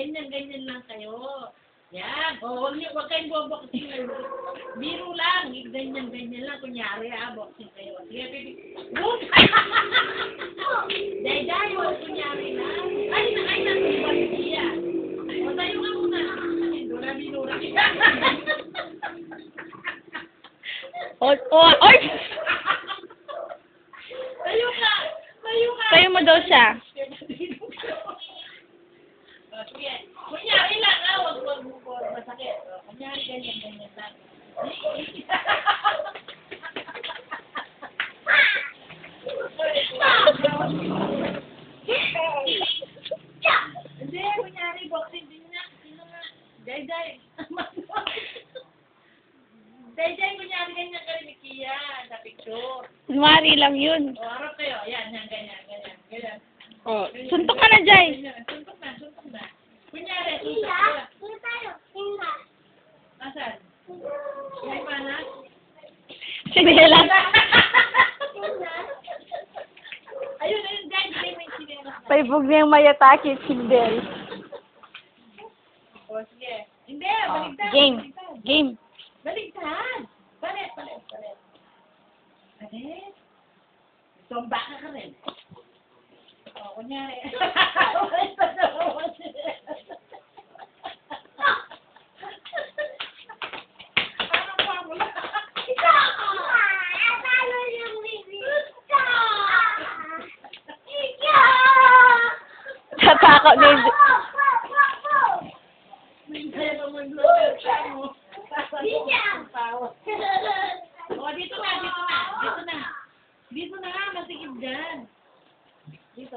Ganyan lang kayo. Yan. O, huwag kayong boboxing. Biro lang. Ganyan lang. Kunyari, boxing kayo. Sige, baby. Boom! Day, huwag kunyari lang. Ay, nasipan siya. O, tayo ka muna. Binura kita. Oy! Tayo ka. Tayo mo daw siya. Sige. Kunyari lang, huwag masakit. Kunyari, ganyan lang. Hindi, kunyari, boxing din na. Sino nga? Day. Day, kunyari, ganyan ka rin ni Kia sa picture. Mari lang yun. O, harap kayo. Yan, ganyan. Oh, suntok ka na, Jai. Suntok na. Kunyari, suntok ka. Asan? Ay, mana? Sinela. Ayun, Jai, bigay mo yung sinela. Paibog na yung mayatake, Sindel. O, sige. Hindi, baligtad. Game. Baligtad. Palit. Sumba ka rin. O, kunyari. Tatako na yung... Dito na, masikip dyan. Dito.